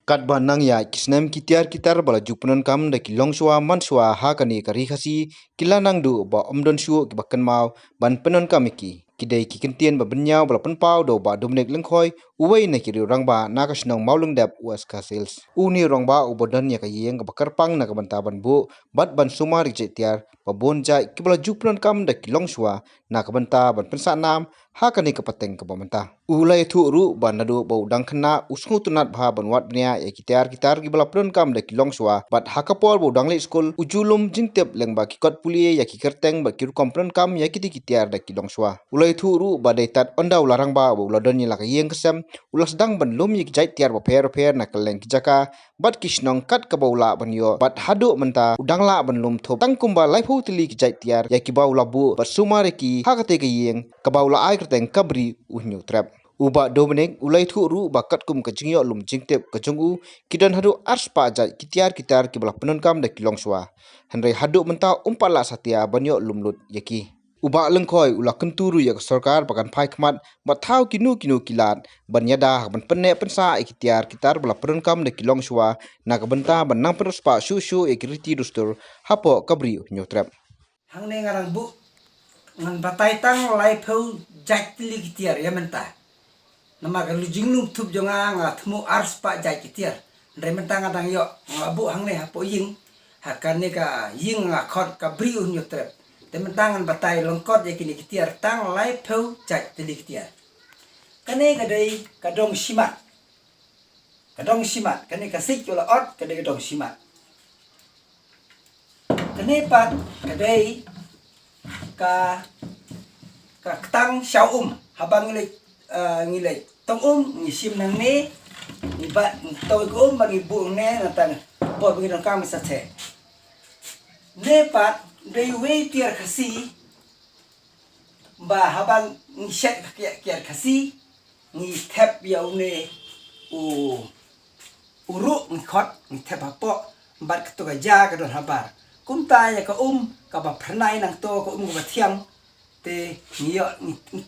Kat banang ya kisnem kitiar kitar bala jupunan kam da kilong shua man shua ha kani kari khasi kilanang du ba omdon shu ki bakan mau ban penon kamiki kidai ki kentien ba benyau bala penpau do ba domnek lengkhoi uwei na kiri rang ba na ka snong maulung dap was ka sales uni rong ba ubodan ya ka yeng ka bakar pang na ka bantaban bu bat ban sumar ki tiar ba bonja ki bala jupunan kam da kilong shua na ka banta ban pensa nam ha kani ka pateng ka bamanta ulai thu ru ban nadu bau dang khna usngu tunat bha banwat bnia e kitar kitar ki bala pron kam da kilong shwa bat hakapol bau dangle school ujulum jingtep lengba ki kot pulie ya ki kerteng ba kiru kompron kam ya kiti kitiar da kilong shwa ulai thu ru ba dai tat ondau larang ba bau lodon ni la ka yeng kesem ulas dang ban lum yik jait tiar ba pher na keleng ki jaka bat kisnong kat ka bau la ban yo bat hadu menta udang la ban lum thop tang kumba lai phu tili ki jait tiar ya ki bau labu bat sumare ki hakate ka yeng ka bau la ai kerteng kabri unyu trap uba Dominic ulai thu ru bakat kum ka jingyo lum jingtep ka jungu kidan hadu ars pa jai kitiar kitar ki bala penon kam da kilong shwa hanrei hadu menta umpala satia banyo lumlut yaki uba lengkhoi ula kenturu ya sarkar bakan phai khmat bathau kinu kilat banyada ban penne pensa ikitiar kitar bala penon kam da kilong shwa na ka benta banang perspa shu ekiriti dustur hapo kabri nyotrap hang ne ngarang bu ngan batai tang lai phau jai tili kitiar ya menta nama kan lujing num thup jonga nga thmu ars pa jai kitiar re menta ngadang yo ngabu hang ne hapo ying hakan ne ka ying nga khot ka bri un yotrep te menta ngan batai longkot ya kini kitiar tang lai phau jai tili kitiar kane ka dei ka dong simat kane ka sik yola ot ka dei ka dong simat kane pat ka dei ka tang xiao habang ngilai tong ni sim nang ne ni ba toy ko bagi bu ne na tan po bagi nang kam sa the ne pat dei we tiar khasi ba habang ni shet kiar khasi ni thep yau ne uru ni khot ni thep po bat to ga ja ka don habar kum ta ya ka ka ba phnai nang to ko ka ba thiam te niyo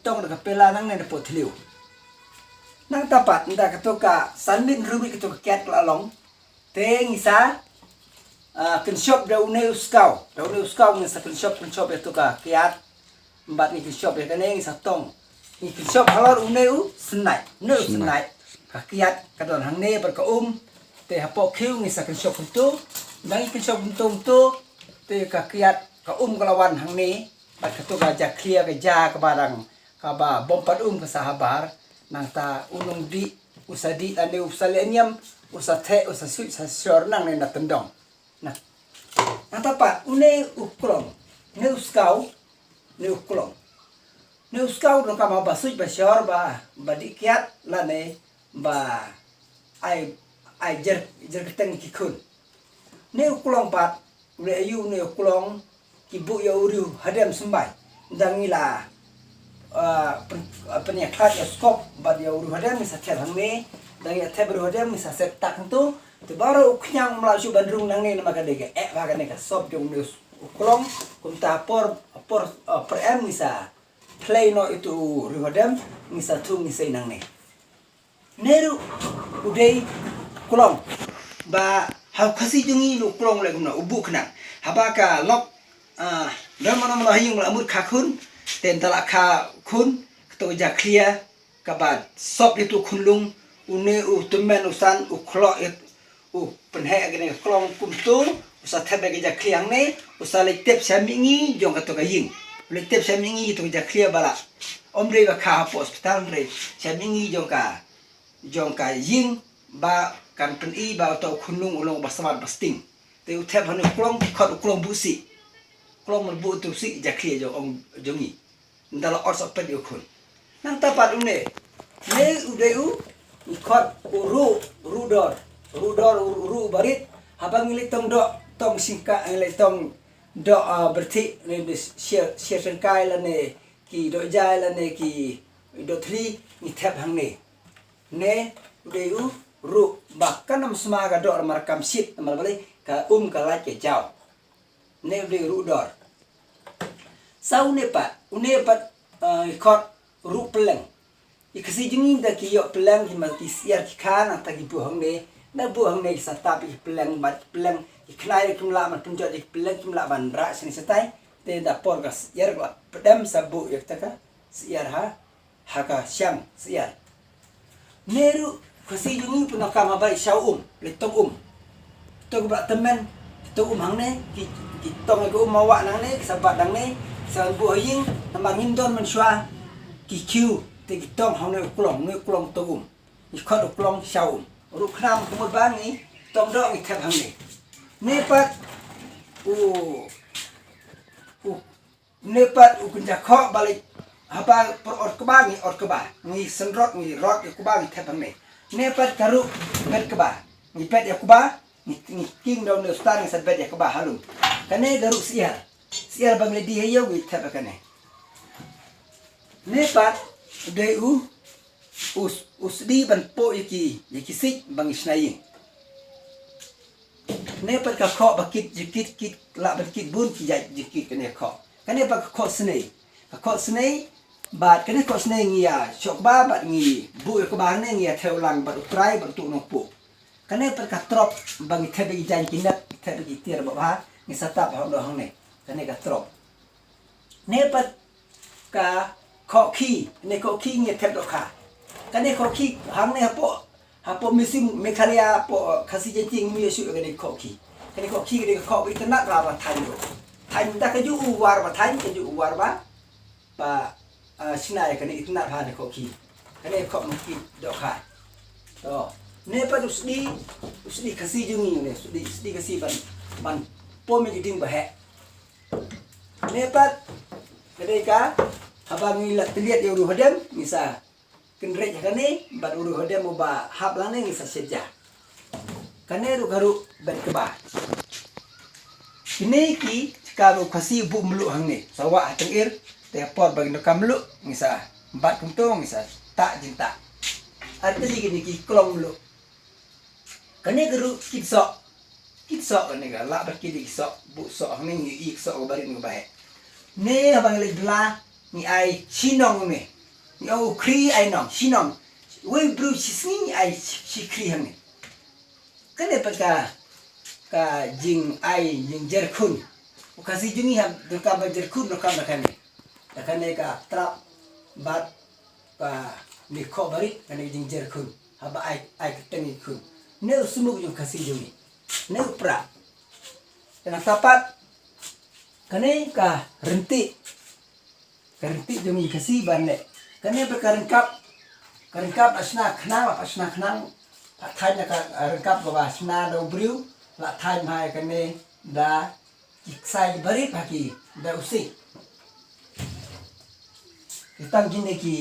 tong da pela nang ne po thliu nang tapat nda ka to ka sanmin rubi ka to ket la long te ngisa ken shop da une uskau ni sa ken shop ya to ka kiat mbat ni ken shop ya ka ne ngisa tong ni ken shop halor une u snai ka kiat ka don hang ne ber ka te hapo khiu ngisa ken shop tu nang ken shop tu te ka kiat ka kalawan hang ne bat ka to ga ja clear ka ja ka barang ka ba bompat ka sahabar nang ta unong di usadi ane usalenyam usathe usasu sasor nang ne natendong nah natapat une ukrong ne uskau no ka ma basui ba shor ba dikiat la ne ba ai jer keteng kikun ne uklong pat ule ayu ne uklong kibu ya uriu hadam sembai dangila penyakit ya skop bad ya uriu hadam misa cer hang ne dangi the beru hadam misa set tak tu te baru uknyang melaju bandrung nang ne maka dege ba ka ne ka sop jong neus uklong kum ta por em misa play no itu uriu hadam misa tu misa nang ne neru udai kulong ba hau khasi jungi lu kulong le gumna ubu khna habaka lok dan mana hayung amut khakun ten tala kha khun to ja clear kabat sop itu khunlung une tumen usan ukhlo et penhe gene klong kumtu usa thebe ja clear ne usa le tep samingi jong ka to ka ying le tep samingi to ja clear bala omre ba kha hospital re samingi jong ka ying ba kan pen I ba to khunlung ulong basmat basting te uthep hanu klong khot klong busi klong man bu tu si ja clear jo ong jongi ndala orso ped khun nang tapat une ne udeu khot ru barit habang ngili tong singka ngili tong do berthi ne share sengkai la ne ki do jai la ne ki do thri ni thep hang ne udeu ru bahkan nam smaga do markam sit mal bali ka ka la ke jao ne udeu ru dor sau ne pat khot ru peleng ikasi jengin da ki yo peleng ki mal ki siar ki khana ta ki bu hang ne na buang nei satap i peleng bat peleng i knai kumla man punjot i peleng kumla ban ra sini setai te da porgas yer gla pedam sabu yak taka siar haka syam siar neru kasi jungi puna kama bai syau le tong tong ba temen tong hang ne ki tong ko mawa nang ne sabat nang ne san bu ying namang hindon man shwa ki kiu te ki tong hang ne klong tong i khot klong syau ru khnam kumut bang ni tong do ngi thap hang ne nepat nepat kunja kho balik apa per ot keba ngi senrot ngi rot keba ngi thap hang ne nepat karu pet keba ngi pet ya keba ngi king daun ne star ngi sat pet ya keba halum kane garu siar bang le di heyo ngi thap kane nepat dei usdi ban po yaki sik bang isnai nepat ka kho bakit jikit kit la bakit bun ki jikit kane kho snei bat kane kho snei ngi ya chok ba bat ngi bu ko ba ne ngi ya theo lang bat utrai bat tu no pu kane per ka trop bang thebe gi jan kinat thebe gi tiar ba ngi satap ha do hang ne kane ka trop nepat ka kho ki ngi theb do kha kane kho ki hang ne hapo misim mekalia po kasi jenting mi su kane kho ki kane kho bi tanat ra ba than ta ka ju war ba than ka ju war ba sinai kane itna ha ne kho ki kane kho mu ki do kha to ne pa usdi kasi jungi ne usdi kasi ban po mi giting ba he ne pa kane ka habang ila tiliat yo ru hodem misa kenrek kane bat uru hodem ba hab lane ngisa seja kane ru garu bat keba ini ki kamu kasi bu melu hang ne sawa tengir te por bagi no kamlu ngisa bat kuntong ngisa tak jinta arti gini ki klong melu kane garu kitso kane ga la bat ki so bu so hang ne ngi so bari ngo bae ne habang le dla ni ai chinong ne ni au kri ai nong chinong we bru chisni ai chi kri hang ne kane pa ka jing ai jing jerkun ukasi jungi ham do ka ba jerkun no ka kane ka trap bat ka ni ko bari kane jing jerkun haba ai tengi kun ne sumuk jung kasi jungi ne pra dengan tapat kane ka renti jungi kasi banne kane berkarengkap asna khnang thai na ka rengkap ba asna do briu la thai mai kane da sai bari phaki da usi itang gine ki